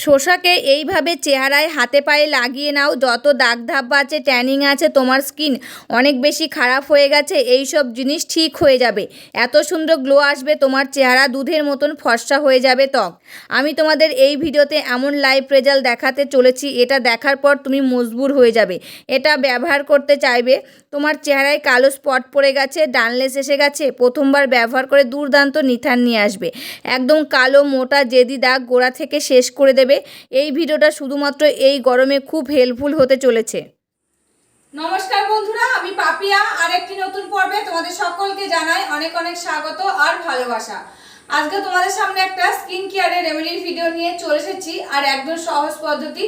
শসাকে এইভাবে চেহারায় হাতে পায়ে লাগিয়ে নাও। যত দাগ ধাব্বা আছে, ট্যানিং আছে, তোমার স্কিন অনেক বেশি খারাপ হয়ে গেছে, এই সব জিনিস ঠিক হয়ে যাবে। এত সুন্দর গ্লো আসবে তোমার চেহারা, দুধের মতন ফর্সা হয়ে যাবে ত্বক। আমি তোমাদের এই ভিডিওতে এমন লাইভ রেজাল্ট দেখাতে চলেছি, এটা দেখার পর তুমি মজবুর হয়ে যাবে। এটা ব্যবহার করতে চাইবে। তোমার চেহারায় কালো স্পট পড়ে গেছে, ডানলেস এসে গেছে, প্রথমবার ব্যবহার করে দুর্দান্ত নিথান নিয়ে আসবে। একদম কালো মোটা জেদি দাগ গোড়া থেকে শেষ করে দেবে। এই ভিডিওটা শুধুমাত্র এই গরমে খুব হেল্পফুল হতে চলেছে। নমস্কার বন্ধুরা, আমি পাপিয়া। আর একটি নতুন পর্বে তোমাদের সকলকে জানাই অনেক অনেক স্বাগত আর ভালোবাসা। আজকে তোমাদের সামনে একটা স্কিন কেয়ারের রেমেডির ভিডিও নিয়ে চলে এসেছি, আর একদম সহজ পদ্ধতি।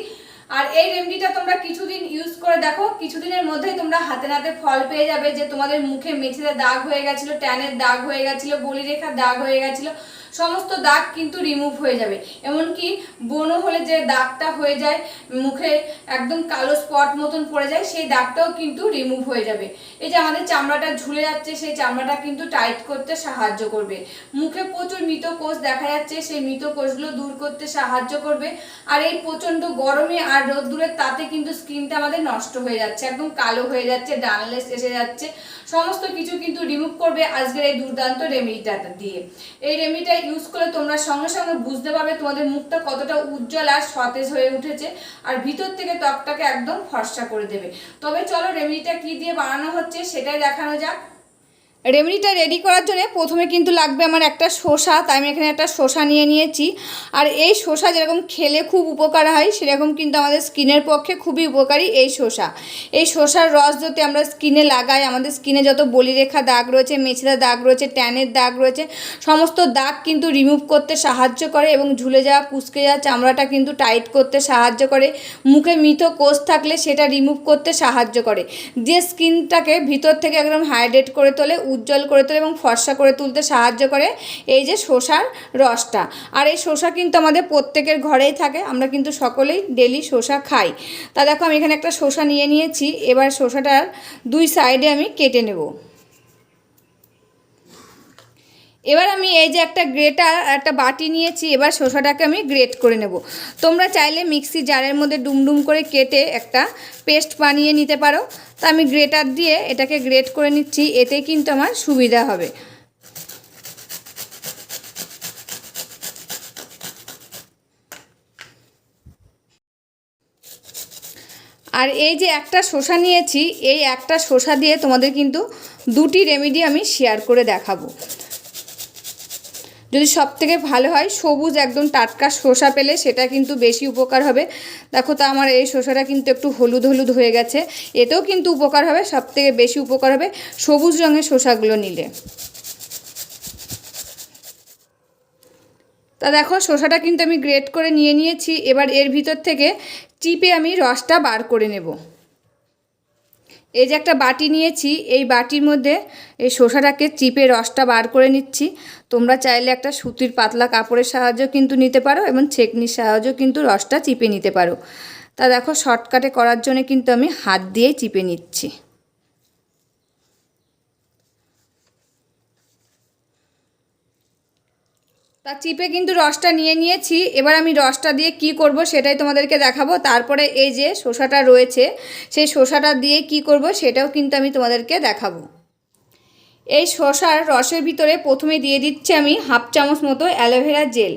আর এই রেমেডিটা তোমরা কিছুদিন ইউজ করে দেখো, কিছুদিনের মধ্যেই তোমরা হাতে নাতে ফল পেয়ে যাবে। যে তোমাদের মুখে মেঝেতে দাগ হয়ে গেছিল, ট্যানের দাগ হয়ে গেছিল, বলিরেখার দাগ হয়ে গেছিল, সমস্ত দাগ কিন্তু রিমুভ হয়ে যাবে। এমনকি ব্রণ হলে যে দাগটা হয়ে যায়, মুখে একদম কালো স্পট মতন পড়ে যায়, সেই দাগটাও কিন্তু রিমুভ হয়ে যাবে। এই যে আমাদের চামড়াটা ঝুলে যাচ্ছে, সেই চামড়াটা কিন্তু টাইট করতে সাহায্য করবে। মুখে প্রচুর মৃত কোষ দেখা যাচ্ছে, সেই মৃত কোষগুলো দূর করতে সাহায্য করবে। আর এই প্রচণ্ড গরমে আর রোদ্দুরের তাতে কিন্তু স্কিনটা আমাদের নষ্ট হয়ে যাচ্ছে, একদম কালো হয়ে যাচ্ছে, ডানলেস এসে যাচ্ছে, সমস্ত কিছু কিন্তু রিমুভ করবে আজকের এই দুর্দান্ত রেমেডিটা দিয়ে। এই রেমেডিটা ইউজ করলে তোমরা সঙ্গে সঙ্গে বুঝতে পারবে তোমাদের মুখটা কতটা উজ্জ্বল আর সতেজ হয়ে উঠেছে, আর ভিতর থেকে ত্বকটাকে একদম ফর্সা করে দেবে। তবে চলো রেমেডিটা কি দিয়ে বানানো হচ্ছে সেটাই দেখানো যাক। রেমেডিটা রেডি করার জন্য প্রথমে কিন্তু লাগবে আমার একটা শসা। তাই আমি এখানে একটা শসা নিয়ে নিয়েছি। আর এই শসা যেরকম খেলে খুব উপকার হয়, সেরকম কিন্তু আমাদের স্কিনের পক্ষে খুবই উপকারী এই শসা। এই শসার রস যদি আমরা স্কিনে লাগাই, আমাদের স্কিনে যত বলিরেখা দাগ রয়েছে, মেছেদা দাগ রয়েছে, ট্যানের দাগ রয়েছে, সমস্ত দাগ কিন্তু রিমুভ করতে সাহায্য করে এবং ঝুলে যাওয়া কুঁচকে যাওয়া চামড়াটা কিন্তু টাইট করতে সাহায্য করে। মুখে মৃত কোষ থাকলে সেটা রিমুভ করতে সাহায্য করে, যে স্কিনটাকে ভিতর থেকে একদম হাইড্রেট করে তোলে, উজ্জ্বল করে তোলে এবং ফর্সা করে তুলতে সাহায্য করে এই যে শসার রসটা। আর এই শসা কিন্তু আমাদের প্রত্যেকের ঘরেই থাকে, আমরা কিন্তু সকলেই ডেলি শসা খাই। তা দেখো আমি এখানে একটা শসা নিয়ে নিয়েছি। এবার শসাটার দুই সাইডে আমি কেটে নেব। এবার আমি এই যে একটা গ্রেটার, একটা বাটি নিয়েছি, এবার শসাটাকে আমি গ্রেট করে নেব। তোমরা চাইলে মিক্সি জারের মধ্যে ডুমডুম করে কেটে একটা পেস্ট বানিয়ে নিতে পারো। তা আমি গ্রেটার দিয়ে এটাকে গ্রেট করে নিচ্ছি, এতে কিন্তু আমার সুবিধা হবে। আর এই যে একটা শসা নিয়েছি, এই একটা শসা দিয়ে তোমাদের কিন্তু দুটি রেমেডি আমি শেয়ার করে দেখাবো। যদি সবথেকে ভালো হয় সবুজ একদম টাটকা শসা পেলে সেটা কিন্তু বেশি উপকার হবে। দেখো তো আমার এই শসাটা কিন্তু একটু হলুদ হলুদ হয়ে গেছে, এতেও কিন্তু উপকার হবে। সবথেকে বেশি উপকার হবে সবুজ রঙের শসাগুলো নিলে। তা দেখো শসাটা কিন্তু আমি গ্রেট করে নিয়ে নিয়েছি। এবার এর ভিতর থেকে চিপে আমি রসটা বার করে নেব। এই যে একটা বাটি নিয়েছি, এই বাটির মধ্যে এই শসাটাকে চিপে রসটা বার করে নিচ্ছি। তোমরা চাইলে একটা সুতির পাতলা কাপড়ের সাহায্য কিন্তু নিতে পারো এবং ছেঁকনির সাহায্যেও কিন্তু রসটা চিপে নিতে পারো। তা দেখো শর্টকাটে করার জন্য কিন্তু আমি হাত দিয়েই চিপে নিচ্ছি। তা চিপে কিন্তু রসটা নিয়ে নিয়েছি। এবার আমি রসটা দিয়ে কি করব সেটাই তোমাদেরকে দেখাবো। তারপরে এই যে শসাটা রয়েছে, সেই শসাটা দিয়ে কি করব সেটাও কিন্তু আমি তোমাদেরকে দেখাবো। এই শসার রসের ভিতরে প্রথমে দিয়ে দিচ্ছি আমি হাফ চামচ মতো অ্যালোভেরা জেল।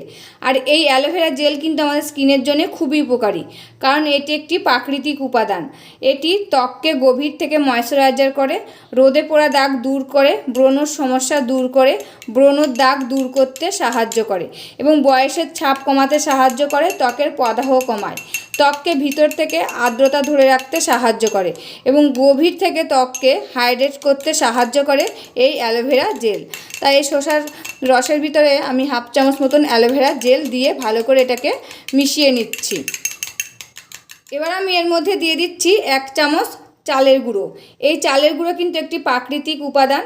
আর এই অ্যালোভেরা জেল কিন্তু আমাদের স্কিনের জন্য খুবই উপকারী, কারণ এটি একটি প্রাকৃতিক উপাদান। এটি ত্বককে গভীর থেকে ময়েশ্চারাইজার করে, রোদে পোড়া দাগ দূর করে, ব্রণর সমস্যা দূর করে, ব্রণর দাগ দূর করতে সাহায্য করে এবং বয়সের ছাপ কমাতে সাহায্য করে, ত্বকের প্রদাহ কমায়, ত্বককে ভিতর থেকে আর্দ্রতা ধরে রাখতে সাহায্য করে এবং গভীর থেকে ত্বককে হাইড্রেট করতে সাহায্য করে এই অ্যালোভেরা জেল। তাই এই শসার রসের ভিতরে আমি হাফ চামচ মতন অ্যালোভেরা জেল দিয়ে ভালো করে এটাকে মিশিয়ে নিচ্ছি। এবার আমি এর মধ্যে দিয়ে দিচ্ছি 1 চামচ চালের গুঁড়ো। এই চালের গুঁড়ো কিন্তু একটি প্রাকৃতিক উপাদান।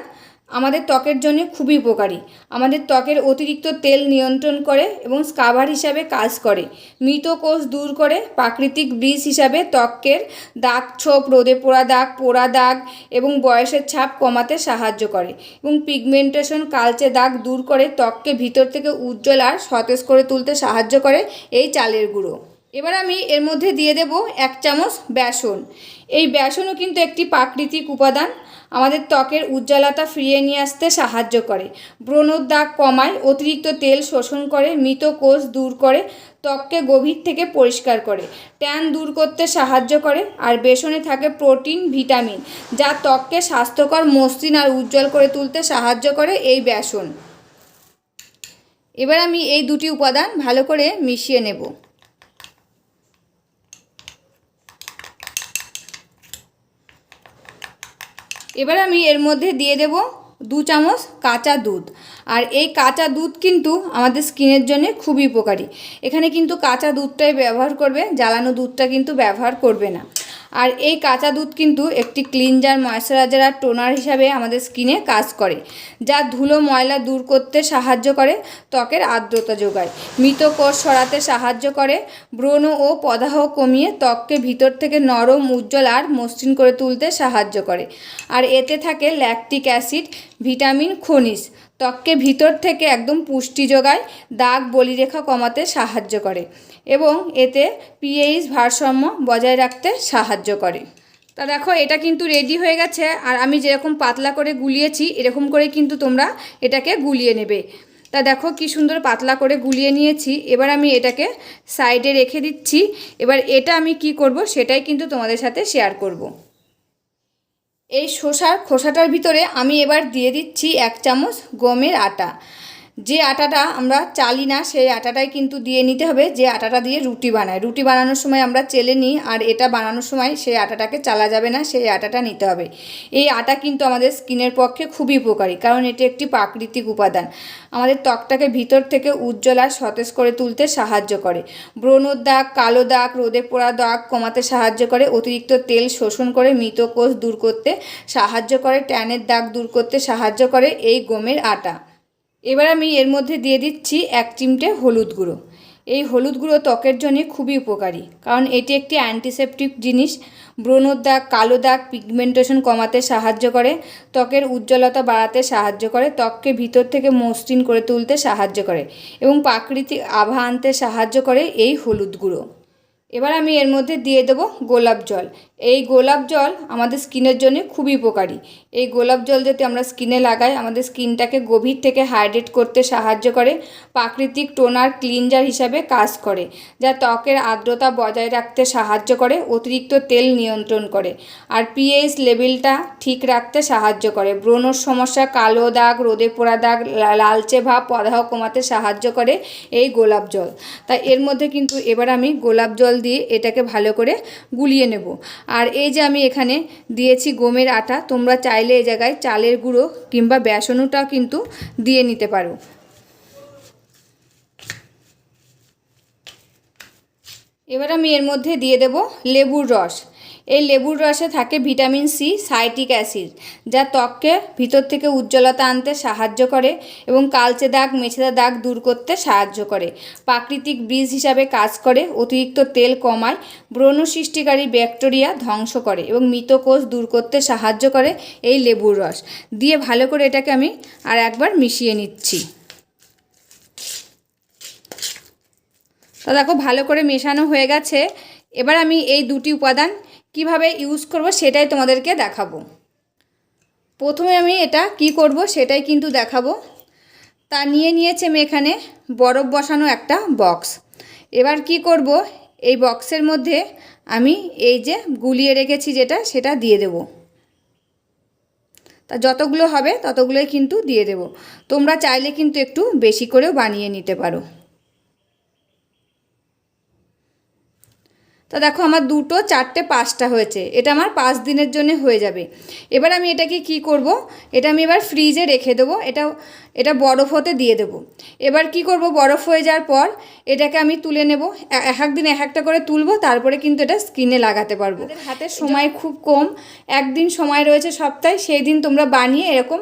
আমাদের ত্বকের জন্য খুবই উপকারী। আমাদের ত্বকের অতিরিক্ত তেল নিয়ন্ত্রণ করে এবং স্কাবার হিসাবে কাজ করে। মৃত কোষ দূর করে প্রাকৃতিক ব্লিচ হিসাবে ত্বকের দাগ ছোপ, রোদে পোড়া দাগ এবং বয়সের ছাপ কমাতে সাহায্য করে এবং পিগমেন্টেশন, কালচে দাগ দূর করে ত্বককে ভিতর থেকে উজ্জ্বল আর সতেজ করে তুলতে সাহায্য করে এই চালের গুঁড়ো। এবার আমি এর মধ্যে দিয়ে দেব 1 চামচ বেসন। এই বেসনও কিন্তু একটি প্রাকৃতিক উপাদান, আমাদের ত্বকের উজ্জ্বলতা ফিরিয়ে নিয়ে আসতে সাহায্য করে, ব্রণর দাগ কমায়, অতিরিক্ত তেল শোষণ করে, মৃত কোষ দূর করে, ত্বককে গভীর থেকে পরিষ্কার করে, ট্যান দূর করতে সাহায্য করে। আর বেসনে থাকে প্রোটিন, ভিটামিন, যা ত্বককে স্বাস্থ্যকর, মসৃণ আর উজ্জ্বল করে তুলতে সাহায্য করে এই বেসন। এবার আমি এই দুটি উপাদান ভালো করে মিশিয়ে নেব। এবার আমি এর মধ্যে দিয়ে দেব 2 চামচ কাঁচা দুধ। আর এই কাঁচা দুধ কিন্তু আমাদের স্কিনের জন্য খুবই উপকারী। এখানে কিন্তু কাঁচা দুধটাই ব্যবহার করবে, জ্বালানো দুধটা কিন্তু ব্যবহার করবে না। আর এই কাঁচা দুধ কিন্তু একটি ক্লিনজার, ময়েশ্চারাইজার আর টোনার হিসাবে আমাদের স্কিনে কাজ করে, যা ধুলো ময়লা দূর করতে সাহায্য করে, ত্বকের আর্দ্রতা যোগায়, মৃত কোষ সরাতে সাহায্য করে, ব্রণ ও প্রদাহ কমিয়ে ত্বককে ভিতর থেকে নরম, উজ্জ্বল আর মসৃণ করে তুলতে সাহায্য করে। আর এতে থাকে ল্যাকটিক অ্যাসিড, ভিটামিন, খনিজ, ত্বককে ভিতর থেকে একদম পুষ্টি যোগায়, দাগ, বলিরেখা কমাতে সাহায্য করে এবং এতে পিএইচ ভারসাম্য বজায় রাখতে সাহায্য করে। তা দেখো, এটা কিন্তু রেডি হয়ে গেছে। আর আমি যেরকম পাতলা করে গুলিয়েছি এরকম করে কিন্তু তোমরা এটাকে গুলিয়ে নেবে। তা দেখো কি সুন্দর পাতলা করে গুলিয়ে নিয়েছি। এবার আমি এটাকে সাইডে রেখে দিচ্ছি। এবার এটা আমি কি করব সেটাই কিন্তু তোমাদের সাথে শেয়ার করব। এই শসার খোসাটার ভিতরে আমি এবার দিয়ে দিচ্ছি 1 চামচ গমের আটা। যে আটাটা আমরা চালি না সেই আটাটাই কিন্তু দিয়ে নিতে হবে, যে আটাটা দিয়ে রুটি বানায়। রুটি বানানোর সময় আমরা চেলে নিই, আর এটা বানানোর সময় সেই আটাটাকে চালা যাবে না, সেই আটাটা নিতে হবে। এই আটা কিন্তু আমাদের স্কিনের পক্ষে খুবই উপকারী, কারণ এটি একটি প্রাকৃতিক উপাদান, আমাদের ত্বকটাকে ভিতর থেকে উজ্জ্বল আর সতেজ করে তুলতে সাহায্য করে, ব্রণর দাগ, কালো দাগ, রোদে পোড়া দাগ কমাতে সাহায্য করে, অতিরিক্ত তেল শোষণ করে, মৃত কোষ দূর করতে সাহায্য করে, ট্যানের দাগ দূর করতে সাহায্য করে এই গমের আটা। এবার আমি এর মধ্যে দিয়ে দিচ্ছি 1 চিমটে হলুদ গুঁড়ো। এই হলুদ গুঁড়ো ত্বকের জন্য খুবই উপকারী, কারণ এটি একটি অ্যান্টিসেপটিক জিনিস, ব্রণর দাগ, কালো দাগ, পিগমেন্টেশন কমাতে সাহায্য করে, ত্বকের উজ্জ্বলতা বাড়াতে সাহায্য করে, ত্বককে ভিতর থেকে মসৃণ করে তুলতে সাহায্য করে এবং প্রাকৃতিক আভা আনতে সাহায্য করে এই হলুদ গুঁড়ো। এবার আমি এর মধ্যে দিয়ে দেবো গোলাপ জল। এই গোলাপ জল আমাদের স্কিনের জন্য খুবই উপকারী। এই গোলাপ জল যদি আমরা স্কিনে লাগাই আমাদের স্কিনটাকে গভীর থেকে হাইড্রেট করতে সাহায্য করে, প্রাকৃতিক টোনার, ক্লিনজার হিসাবে কাজ করে, যা ত্বকের আর্দ্রতা বজায় রাখতে সাহায্য করে, অতিরিক্ত তেল নিয়ন্ত্রণ করে আর পিএইচ লেভেলটা ঠিক রাখতে সাহায্য করে, ব্রণর সমস্যা, কালো দাগ, রোদে পোড়া দাগ, লালচে ভাব, প্রদাহ কমাতে সাহায্য করে এই গোলাপ জল। তাই এর মধ্যে কিন্তু এবার আমি গোলাপ জল দিয়ে এটাকে ভালো করে গুলিয়ে নেব। আর এই যে আমি এখানে দিয়েছি গমের আটা, তোমরা চাইলে এই জায়গায় চালের গুঁড়ো কিংবা বেসনটাও কিন্তু দিয়ে নিতে পারো। এবার আমি এর মধ্যে দিয়ে দেব লেবুর রস। এই লেবুর রসে থাকে ভিটামিন সি, সাইট্রিক অ্যাসিড, যা ত্বককে ভিতর থেকে উজ্জ্বলতা আনতে সাহায্য করে এবং কালচে দাগ, মেছেদা দাগ দূর করতে সাহায্য করে, প্রাকৃতিক ব্লিচ হিসাবে কাজ করে, অতিরিক্ত তেল কমায়, ব্রণ সৃষ্টিকারী ব্যাকটেরিয়া ধ্বংস করে এবং মৃত কোষ দূর করতে সাহায্য করে এই লেবুর রস দিয়ে ভালো করে এটাকে আমি আর একবার মিশিয়ে নিচ্ছি। তো দেখো ভালো করে মেশানো হয়ে গেছে। এবার আমি এই দুটি উপাদান কিভাবে ইউজ করব সেটাই তোমাদেরকে দেখাবো। প্রথমে আমি এটা কি করব সেটাই কিন্তু দেখাবো। তা নিয়েছি আমি এখানে বরফ বসানো একটা বক্স। এবার কি করব, এই বক্সের মধ্যে আমি এই যে গুলিয়ে রেখেছি সেটা দিয়ে দেব। তা যতগুলো হবে ততগুলোই কিন্তু দিয়ে দেব। তোমরা চাইলে কিন্তু একটু বেশি করেও বানিয়ে নিতে পারো। তো দেখো আমার 2টো 4টে 5টা হয়েছে, এটা আমার 5 দিনের জন্য হয়ে যাবে। এবার আমি এটাকে কি করব, এটা আমি এবার ফ্রিজে রেখে দেবো, এটা বরফ হতে দিয়ে দেবো। এবার কি করব, বরফ হয়ে যাওয়ার পর এটাকে আমি তুলে নেব, এক এক দিন এক একটা করে তুলবো, তারপরে কিন্তু এটা স্কিনে লাগাতে পারবো। হাতের সময় খুব কম, একদিন সময় রয়েছে সপ্তাহে, সেই দিন তোমরা বানিয়ে এরকম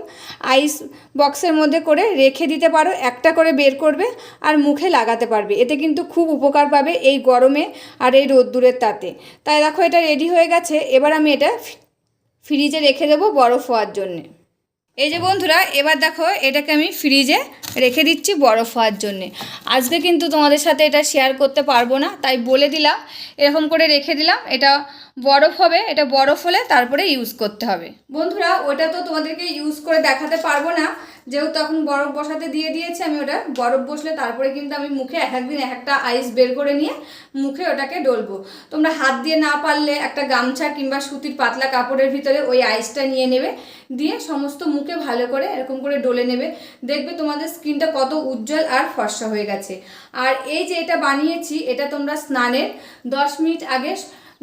আইস বক্সের মধ্যে করে রেখে দিতে পারো, একটা করে বের করবে আর মুখে লাগাতে পারবে। এতে কিন্তু খুব উপকার পাবে এই গরমে আর এই রোদ্দুরের তাতে। তাই দেখো এটা রেডি হয়ে গেছে, এবার আমি এটা ফ্রিজে রেখে দেবো বরফ হওয়ার জন্যে। এই যে বন্ধুরা, এবার দেখো এটাকে আমি ফ্রিজে রেখে দিচ্ছি বরফ হওয়ার জন্যে। আজকে কিন্তু তোমাদের সাথে এটা শেয়ার করতে পারবো না, তাই বলে দিলাম, এরকম করে রেখে দিলাম। এটা বরফ হবে, এটা বরফ হলে তারপরে ইউজ করতে হবে। বন্ধুরা ওটা তো তোমাদেরকে ইউজ করে দেখাতে পারবো না, যেহেতু তখন বরফ বসাতে দিয়ে দিয়েছি আমি। ওটা বরফ বসলে তারপরে কিন্তু আমি মুখে এক একদিন এক একটা আইস বের করে নিয়ে মুখে ওটাকে ডলবো। তোমরা হাত দিয়ে না পারলে একটা গামছা কিংবা সুতির পাতলা কাপড়ের ভিতরে ওই আইসটা নিয়ে নেবে, দিয়ে সমস্ত মুখে ভালো করে এরকম করে ডলে নেবে। দেখবে তোমাদের স্কিনটা কত উজ্জ্বল আর ফর্সা হয়ে গেছে। আর এই যে এটা বানিয়েছি, এটা তোমরা স্নানের 10 মিনিট আগে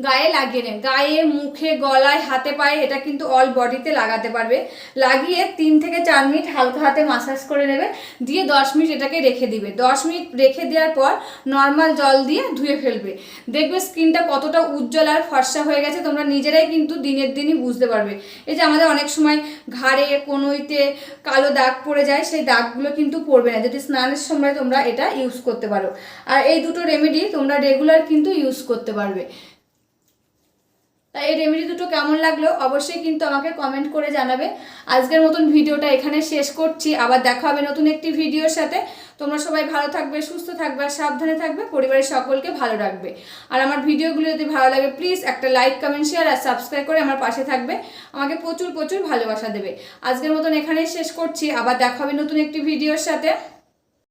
গায়ে লাগিয়ে নেবে, গায়ে, মুখে, গলায়, হাতে, পায়ে, এটা কিন্তু অল বডিতে লাগাতে পারবে। লাগিয়ে 3 থেকে 4 মিনিট হালকা হাতে মাসাজ করে নেবে, দিয়ে 10 মিনিট এটাকে রেখে দিবে। 10 মিনিট রেখে দেওয়ার পর নর্মাল জল দিয়ে ধুয়ে ফেলবে। দেখবে স্কিনটা কতটা উজ্জ্বল আর ফর্সা হয়ে গেছে, তোমরা নিজেরাই কিন্তু দিনের দিনই বুঝতে পারবে। এই যে আমাদের অনেক সময় ঘাড়ে, কনুইতে কালো দাগ পড়ে যায়, সেই দাগগুলো কিন্তু পড়বে না যদি স্নানের সময় তোমরা এটা ইউজ করতে পারো। আর এই দুটো রেমেডি তোমরা রেগুলার কিন্তু ইউজ করতে পারবে। তাই এই রেমেডি দুটো কেমন লাগলো অবশ্যই কিন্তু আমাকে কমেন্ট করে জানাবে। আজকের মতন ভিডিওটা এখানে শেষ করছি, আবার দেখা হবে নতুন একটি ভিডিওর সাথে। তোমরা সবাই ভালো থাকবে, সুস্থ থাকবে আর সাবধানে থাকবে, পরিবারের সকলকে ভালো রাখবে। আর আমার ভিডিওগুলো যদি ভালো লাগে প্লিজ একটা লাইক, কমেন্ট, শেয়ার আর সাবস্ক্রাইব করে আমার পাশে থাকবে, আমাকে প্রচুর প্রচুর ভালোবাসা দেবে। আজকের মতন এখানেই শেষ করছি, আবার দেখা হবে নতুন একটি ভিডিওর সাথে।